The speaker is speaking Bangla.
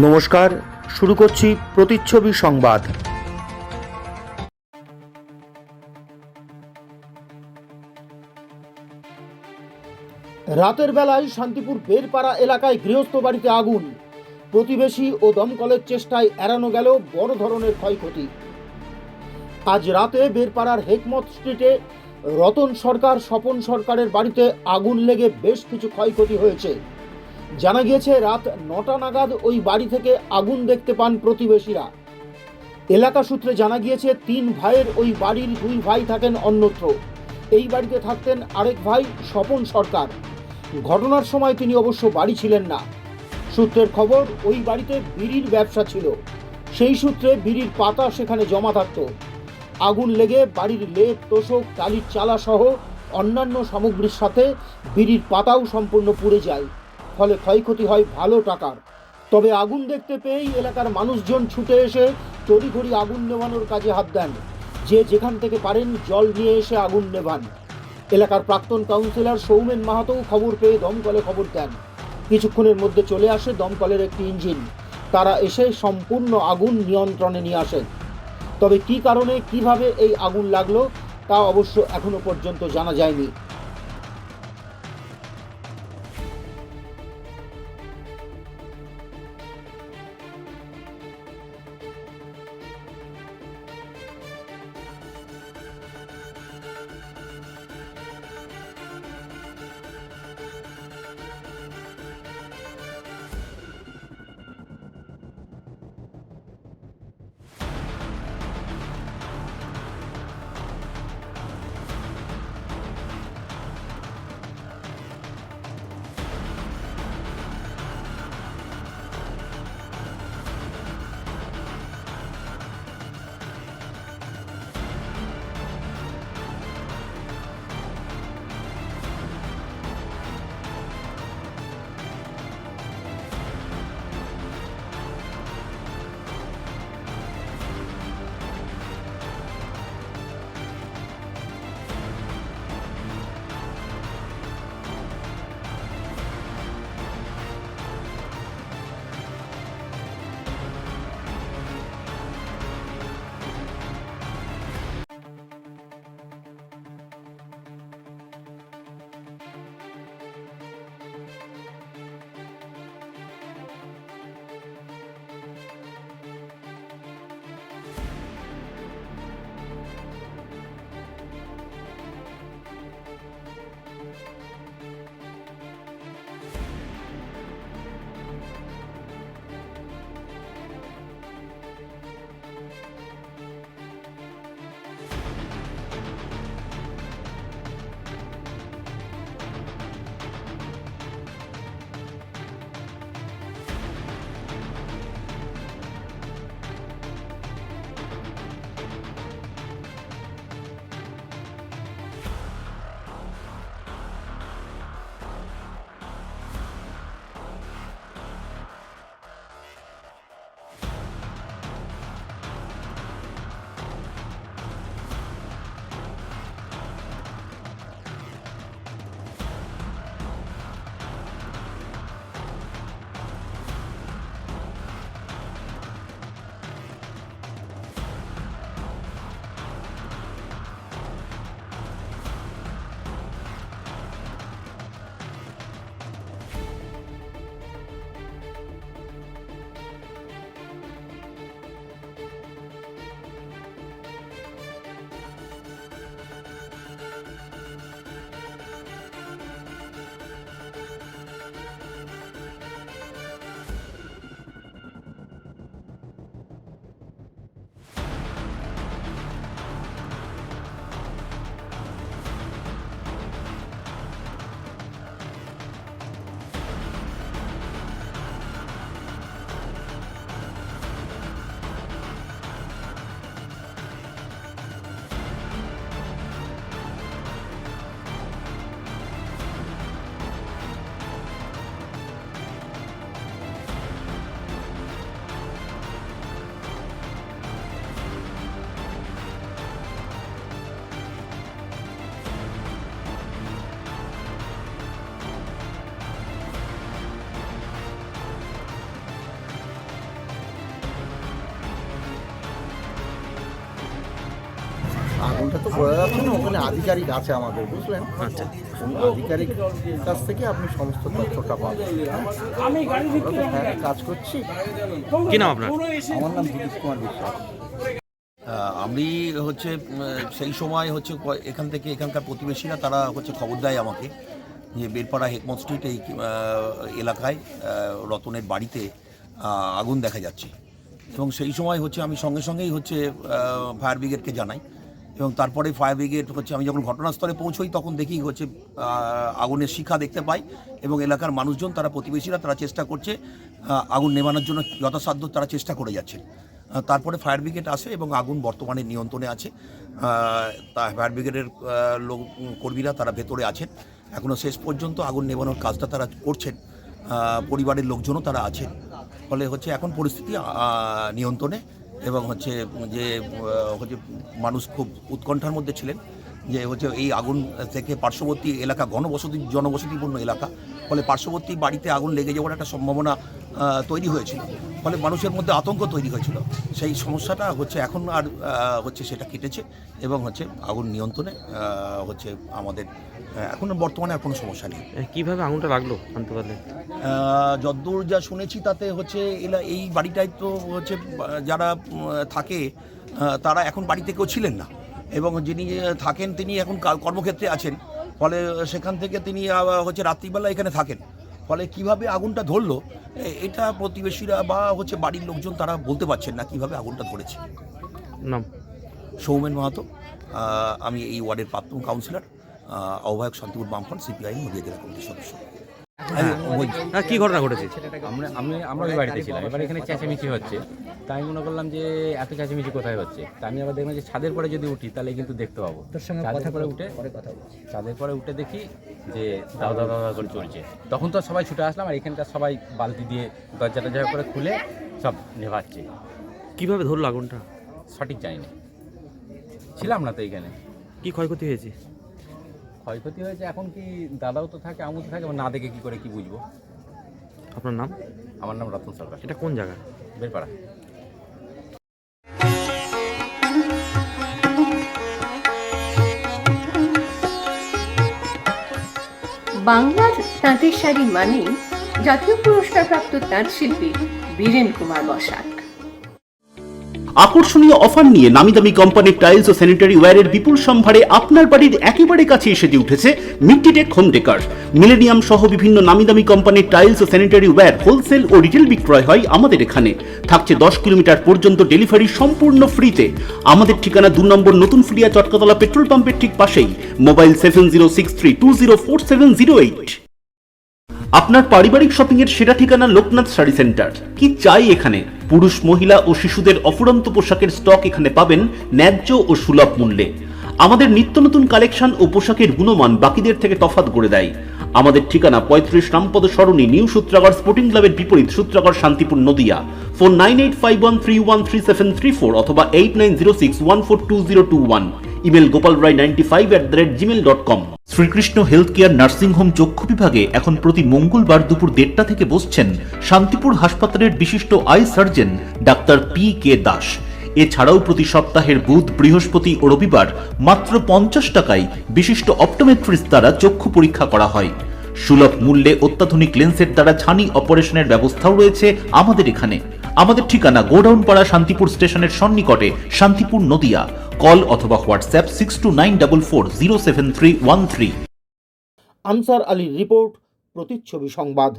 নমস্কার, শুরু করছি প্রতিচ্ছবি সংবাদ। রাতের বেলায় শান্তিপুর বেরপাড়া এলাকায় গৃহস্থ বাড়িতে আগুন। প্রতিবেশী ও দমকলের চেষ্টায় এড়ানো গেল বড় ধরনের ক্ষয়ক্ষতি। আজ রাতে বেরপাড়ার হেকমত স্ট্রিটে রতন সরকার স্বপন সরকারের বাড়িতে আগুন লেগে বেশ কিছু ক্ষয়ক্ষতি হয়েছে। জানা গিয়েছে রাত 9টা নাগাদ ওই বাড়ি থেকে আগুন দেখতে পান প্রতিবেশীরা। এলাকা সূত্রে জানা গিয়েছে 3 ভাইয়ের ওই বাড়ির 2 ভাই থাকেন অন্যত্র। এই বাড়িতে থাকতেন আরেক ভাই স্বপন সরকার। ঘটনার সময় তিনি অবশ্য বাড়ি ছিলেন না। সূত্রের খবর, ওই বাড়িতে বিড়ির ব্যবসা ছিল। সেই সূত্রে বিড়ির পাতা সেখানে জমা থাকত। আগুন লেগে বাড়ির লেপ, তোশক, টালির চালা সহ অন্যান্য সামগ্রীর সাথে বিড়ির পাতাও সম্পূর্ণ পুড়ে যায়। ফলে ক্ষয়ক্ষতি হয় ভালো টাকার। তবে আগুন দেখতে পেয়েই এলাকার মানুষজন ছুটে এসে তড়িঘড়ি আগুন নেভানোর কাজে হাত দেন। যে যেখান থেকে পারেন জল নিয়ে এসে আগুন নেভান। এলাকার প্রাক্তন কাউন্সিলর সৌমেন মাহাতো খবর পেয়ে দমকলে খবর দেন। কিছুক্ষণের মধ্যে চলে আসে দমকলের একটি ইঞ্জিন। তারা এসে সম্পূর্ণ আগুন নিয়ন্ত্রণে নিয়ে আসেন। তবে কী কারণে, কিভাবে এই আগুন লাগলো তা অবশ্য এখনো পর্যন্ত জানা যায়নি। বোঝা যাচ্ছে না, ওখানে আধিকারিক আছে আমাদের, বুঝলেন? আচ্ছা, ওই আধিকারিক কাছ থেকে আপনি সমস্ত তথ্যটা পাবেন। আমরা তো ফ্ল্যাটে কাজ করছি। কি নাম আপনার? আমার নাম দিলীপ কুমার বিশ্বাস। আমি হচ্ছে সেই সময় হচ্ছে এখানকার প্রতিবেশীরা তারা হচ্ছে খবর দেয় আমাকে যে বেরপাড়া হেকমত স্ট্রিট এই এলাকায় রতনের বাড়িতে আগুন দেখা যাচ্ছে, এবং সেই সময় হচ্ছে আমি সঙ্গে সঙ্গেই হচ্ছে ফায়ার ব্রিগেডকে জানাই, এবং তারপরে ফায়ার ব্রিগেড হচ্ছে আমি যখন ঘটনাস্থলে পৌঁছই তখন দেখি হচ্ছে আগুনের শিখা দেখতে পাই, এবং এলাকার মানুষজন তারা প্রতিবেশীরা তারা চেষ্টা করছে আগুন নেভানোর জন্য যথাসাধ্য তারা চেষ্টা করে যাচ্ছেন। তারপরে ফায়ার ব্রিগেড আসে এবং আগুন বর্তমানে নিয়ন্ত্রণে আছে। ফায়ার ব্রিগেডের কর্মীরা তারা ভেতরে আছেন, এখনও শেষ পর্যন্ত আগুন নেভানোর কাজটা তারা করছেন, পরিবারের লোকজনও তারা আছেন, ফলে হচ্ছে এখন পরিস্থিতি নিয়ন্ত্রণে, এবং হচ্ছে যে হচ্ছে মানুষ খুব উৎকণ্ঠার মধ্যে ছিলেন যে হচ্ছে এই আগুন থেকে পার্শ্ববর্তী এলাকা জনবসতিপূর্ণ এলাকা, ফলে পার্শ্ববর্তী বাড়িতে আগুন লেগে যাওয়ার একটা সম্ভাবনা তৈরি হয়েছিল, ফলে মানুষের মধ্যে আতঙ্ক তৈরি হয়েছিল। সেই সমস্যাটা হচ্ছে এখন আর হচ্ছে সেটা কেটেছে, এবং হচ্ছে আগুন নিয়ন্ত্রণে হচ্ছে আমাদের এখন বর্তমানে আর কোনো সমস্যা নেই। কিভাবে আগুনটা লাগলো জানতে পারলেন? যতদূর যা শুনেছি তাতে হচ্ছে এই বাড়িটায় তো হচ্ছে যারা থাকে তারা এখন বাড়িতে কেউ ছিলেন না, এবং যিনি থাকেন তিনি এখন কর্মক্ষেত্রে আছেন, ফলে সেখান থেকে তিনি হচ্ছে রাত্রিবেলা এখানে থাকেন, ফলে কিভাবে আগুনটা ধরলো এটা প্রতিবেশীরা বা হচ্ছে বাড়ির লোকজন তারা বলতে পারছেন না কিভাবে আগুনটা ধরেছে। নাম? সৌমেন মাহাতো, আমি এই ওয়ার্ডের প্রাক্তন কাউন্সিলর, আহ্বায়ক শান্তিপুর বামফ্রন্ট, সিপিআই নদীয়া জেলা কমিটির সদস্য। কি ঘটনা ঘটেছে? আমরা ওই বাড়িতে ছিলাম, এবার এখানে চেঁচামেচি হচ্ছে, তাই আমি মনে করলাম যে এত চেঁচামেচি কোথায় হচ্ছে, তা আমি আবার দেখলাম যে ছাদের পরে যদি উঠি তাহলে কিন্তু দেখতে পাবো। ছাদের পরে উঠে দেখি যে দাদা করে চলছে, তখন তো সবাই ছুটে আসলাম, আর এখানকার সবাই বালতি দিয়ে দরজা করে খুলে সব নেভাচ্ছে। কিভাবে ধরলো আগুনটা? সঠিক জানি না, ছিলাম না তো এখানে। কি ক্ষয়ক্ষতি হয়েছে? ক্ষয়ক্ষতি হয়েছে এখন কি দাদাও তো থাকে, আমিও তো থাকে, না দেখে কি করে কি বুঝবো। আপনার নাম? আমার নাম রতন সরকার। এটা কোন জায়গা? বেরপাড়া। বাংলার তাঁতের শাড়ি মানেই জাতীয় পুরস্কারপ্রাপ্ত তাঁত শিল্পী বীরেন কুমার বসাক। আকর্ষণীয় অফার নিয়ে নামিদামি কোম্পানির টাইলস ও স্যানিটারি ওয়্যারের বিপুল সম্ভারে আপনার বাড়ির একেবারে কাছে এসে উঠেছে মিট্টিটেক হোম ডেকার। মিলেনিয়াম সহ বিভিন্ন নামিদামি কোম্পানির টাইলস ও স্যানিটারি ওয়্যার হোলসেল ও রিটেল বিক্রয় হয় আমাদের এখানে। থাকছে 10 কিলোমিটার পর্যন্ত ডেলিভারি সম্পূর্ণ ফ্রিতে। আমাদের ঠিকানা 2 নম্বর নতুন ফুলিয়া চটকাতলা পেট্রোল পাম্পের ঠিক পাশেই। মোবাইল 7063204708। আপনার পারিবারিক শপিং এর সেরা ঠিকানা লোকনাথ শাড়ি সেন্টার। কি চাই এখানে? পুরুষ, মহিলা ও শিশুদের অফুরন্ত পোশাকের স্টক এখানে পাবেন ন্যায্য ও সুলভ মূল্যে। আমাদের নিত্য নতুন কালেকশন ও পোশাকের গুণমান বাকিদের থেকে তফাৎ করে দেয়। আমাদের ঠিকানা 35 রামপদ সরণি, নিউ সূত্রাগড় স্পোর্টিং ক্লাবের বিপরীত, সূত্রাগড়, শান্তিপুর, নদিয়া। ফোন 9851313734 অথবা 8906142021। Email gopalrai95@gmail.com। Shrikrishna health care nursing home চক্ষু বিভাগে এখন প্রতি মঙ্গলবার দুপুর 1:30 থেকে বসছেন শান্তিপুর হাসপাতালের বিশিষ্ট I surgeon doctor PK Das. এছাড়াও প্রতি সপ্তাহের বুধ, বৃহস্পতি ও রবিবার মাত্র 50 টাকায় বিশিষ্ট অপটোমেট্রিস্ট দ্বারা চক্ষু পরীক্ষা করা হয়। সুলভ মূল্যে অত্যাধুনিক লেন্সের দ্বারা ছানি অপারেশনের ব্যবস্থাও রয়েছে আমাদের এখানে। আমাদের ঠিকানা গোডাউন পাড়া, শান্তিপুর স্টেশনের সন্নিকটে, শান্তিপুর, নদিয়া। কল অথবা হোয়াটসঅ্যাপ 6294407313। আনসার আলীর রিপোর্ট, প্রতিচ্ছবি সংবাদ।